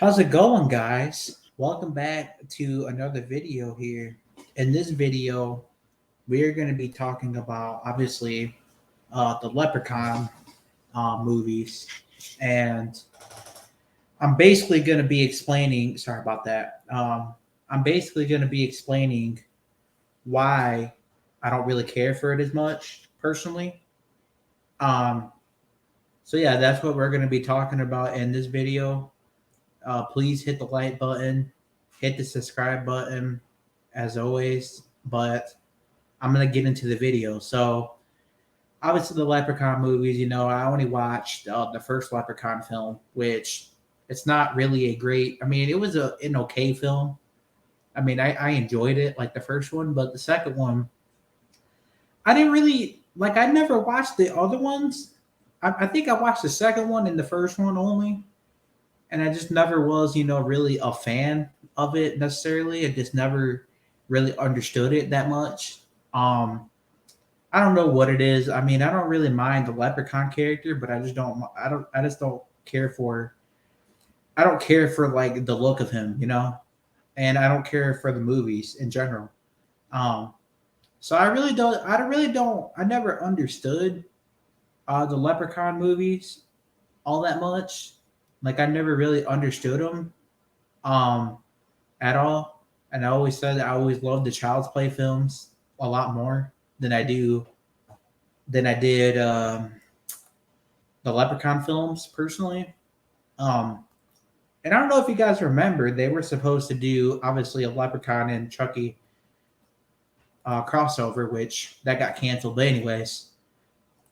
How's it going, guys? Welcome back to another video here. In this video, we're going to be talking about obviously the leprechaun movies, and I'm basically going to be explaining. Sorry about that. I'm basically going to be explaining why I don't really care for it as much personally. Um, so yeah, that's what we're going to be talking about in this video. Please hit the like button, hit the subscribe button, as always. But I'm gonna get into the video. So obviously the Leprechaun movies. I only watched the first Leprechaun film, which it's not really a great. I mean, it was an okay film. I mean, I enjoyed it like the first one, but the second one, I didn't really like. I never watched the other ones. I think I watched the second one and the first one only, and I just never was, really a fan of it necessarily. I just never really understood it that much. Um, I don't know what it is. I mean, I don't really mind the leprechaun character, but I just don't. I don't. I just don't care for. I don't care for like the look of him, and I don't care for the movies in general. Um, so I really don't. I really don't. I never understood the leprechaun movies all that much. Like I never really understood them. Um, at all. And I always said that I always loved the Child's Play films a lot more than I did the Leprechaun films personally. Um, and I don't know if you guys remember, they were supposed to do obviously a Leprechaun and Chucky crossover, which that got canceled. But anyways,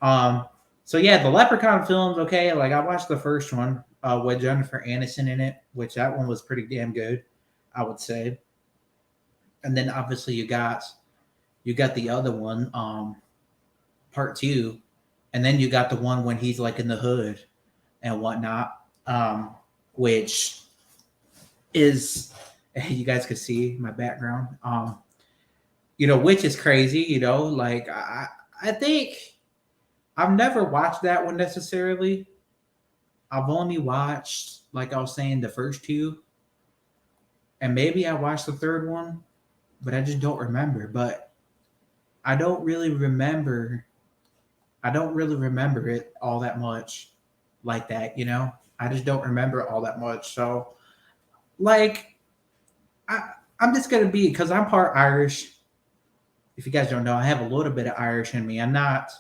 um, so yeah, the Leprechaun films. Okay, like I watched the first one with Jennifer Aniston in it, which that one was pretty damn good, I would say. And then obviously you got the other one, part two, and then you got the one when he's like in the hood and whatnot, which is you guys can see my background, which is crazy, like I think I've never watched that one necessarily. I've only watched, like I was saying, the first two, and maybe I watched the third one, but I just don't remember. But I don't really remember I don't really remember it all that much like that. I just don't remember it all that much. So, like, I, I'm just going to be, because I'm part Irish. If you guys don't know, I have a little bit of Irish in me. I'm not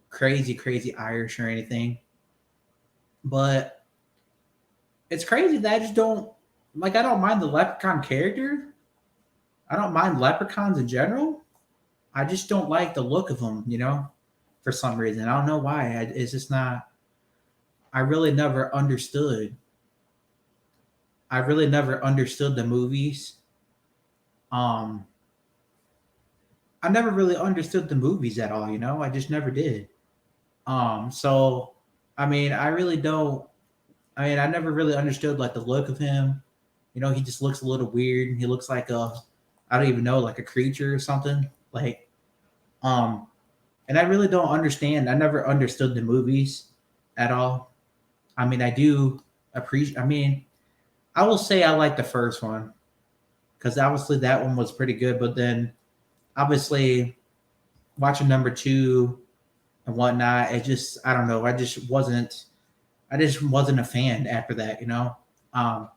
crazy, crazy Irish or anything. But it's crazy that I just don't, like, I don't mind the leprechaun character. I don't mind leprechauns in general. I just don't like the look of them, for some reason. I don't know why. It's just not. I really never understood. I really never understood the movies. Um, I never really understood the movies at all. I just never did. So I mean, I really don't. I mean, I never really understood like the look of him. He just looks a little weird. He looks like I don't even know, like a creature or something. Like, um, and I really don't understand. I never understood the movies at all. I mean, I do appreciate. I mean, I will say I like the first one because obviously that one was pretty good. But then obviously watching number two and whatnot, it just I don't know. I just wasn't a fan after that. Um,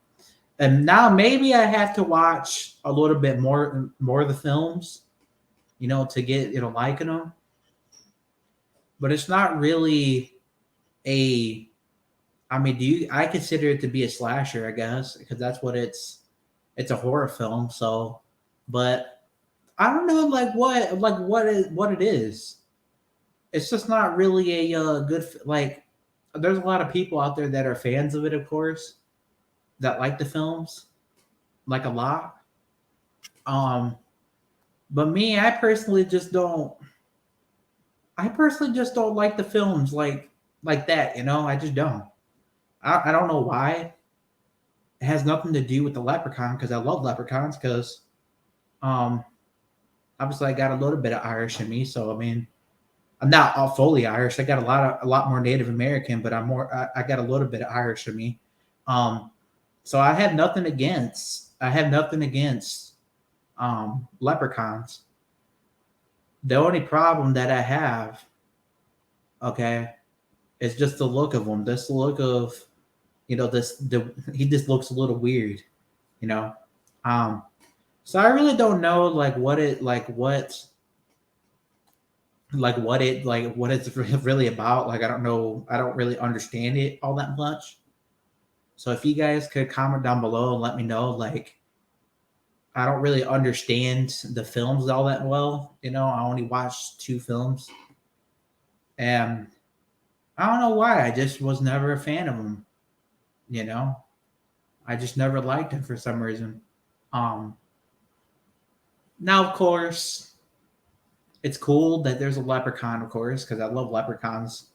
and now maybe I have to watch a little bit more of the films, to get liking them. But it's not really a. I mean, I consider it to be a slasher? I guess because that's what it's a horror film. So, but I don't know, what it is. It's just not really a good like. There's a lot of people out there that are fans of it, of course, that like the films like a lot. Um, but me, I personally just don't. I personally just don't like the films like that. I just don't. I don't know why. It has nothing to do with the leprechaun because I love leprechauns because um obviously I got a little bit of Irish in me. So I mean, I'm not all fully Irish. I got a lot more Native American, but I got a little bit of Irish in me. Um, So I have nothing against leprechauns. The only problem that I have, okay, is just the look of him. Just the look of, he just looks a little weird, you know. Um, so I really don't know what it's really about. Like I don't know. I don't really understand it all that much. So if you guys could comment down below and let me know, like I don't really understand the films all that well. I only watched two films, and I don't know why. I just was never a fan of them. You know, I just never liked him for some reason. Um, Now, of course, it's cool that there's a leprechaun, of course, because I love leprechauns.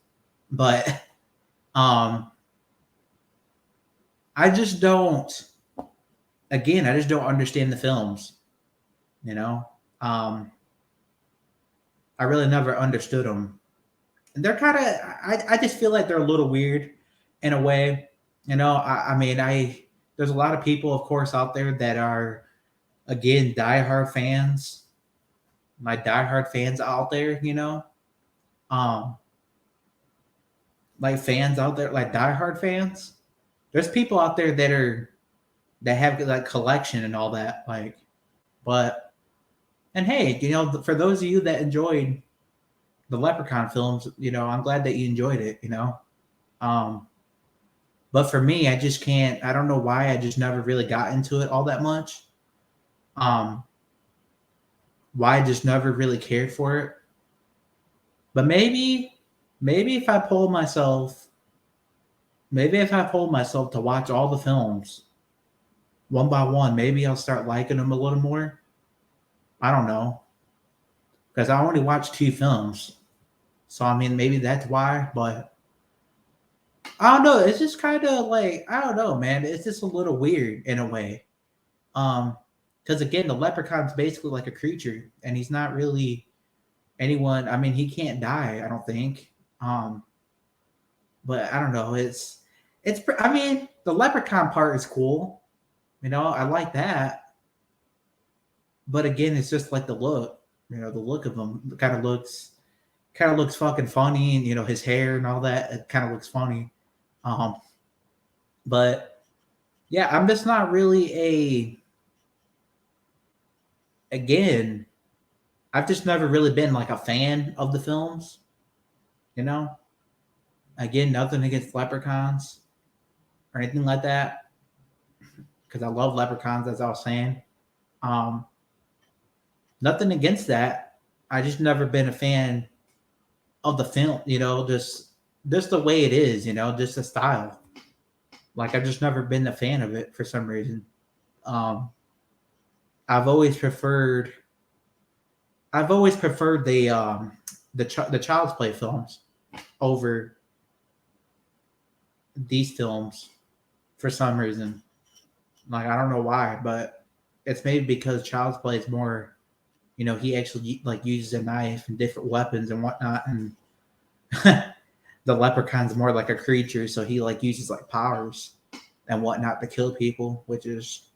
But um, I just don't. Again, I just don't understand the films. You know, um, I really never understood them. And they're kind of. I just feel like they're a little weird, in a way. I mean, there's a lot of people, of course, out there that are again diehard fans. My diehard fans out there, um, like fans out there, like diehard fans. There's people out there that have like collection and all that, like. But and hey, for those of you that enjoyed the Leprechaun films, I'm glad that you enjoyed it. Um, but for me, I just can't. I don't know why. I just never really got into it all that much. Um, why I just never really cared for it. But maybe if I pull myself to watch all the films one by one, maybe I'll start liking them a little more. I don't know, because I only watched two films, so I mean maybe that's why. But I don't know. It's just kind of like I don't know, man. It's just a little weird in a way. Um, because again, the leprechaun's basically like a creature, and he's not really anyone. I mean, he can't die. I don't think. Um, but I don't know. I mean, the leprechaun part is cool. I like that. But again, it's just like the look. The look of him kind of looks fucking funny, and his hair and all that. It kind of looks funny. Um, but yeah, I'm just not really again. I've just never really been like a fan of the films. You know, Again, nothing against leprechauns or anything like that, because I love leprechauns, as I was saying. Um, Nothing against that. I just never been a fan of the film. Just the way it is. Just the style. Like I've just never been a fan of it for some reason. Um, I've always preferred. I've always preferred the Child's Play films over these films for some reason. Like I don't know why, but it's maybe because Child's Play is more. He actually like uses a knife and different weapons and whatnot, and the leprechaun's more like a creature, so he like uses like powers and whatnot to kill people, which is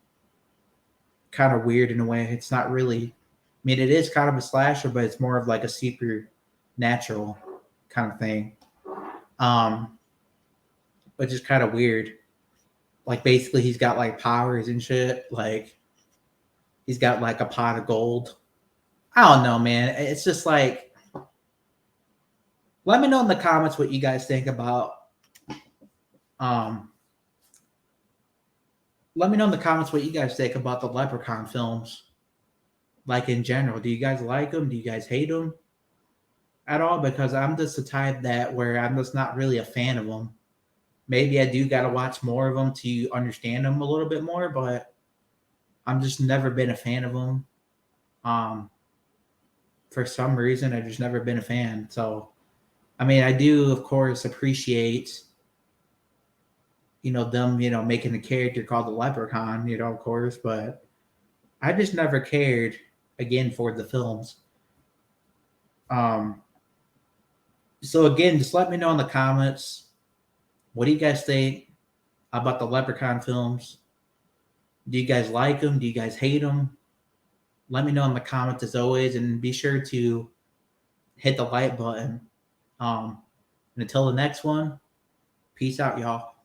kind of weird in a way. It's not really. I mean, it is kind of a slasher, but it's more of like a supernatural kind of thing, um, which is kind of weird. Like basically, he's got like powers and shit. Like he's got like a pot of gold. I don't know, man. It's just like, let me know in the comments what you guys think about. Um, Let me know in the comments what you guys think about the Leprechaun films. Like in general, do you guys like them? Do you guys hate them at all? Because I'm just the type that where I'm just not really a fan of them. Maybe I do got to watch more of them to understand them a little bit more, but I'm just never been a fan of them. Um, for some reason, I've just never been a fan. So, I mean, I do, of course, appreciate them making a character called the Leprechaun, of course, but I just never cared again for the films. Um, so again, just let me know in the comments, what do you guys think about the Leprechaun films? Do you guys like them? Do you guys hate them? Let me know in the comments as always, and be sure to hit the like button. And until the next one, peace out, y'all.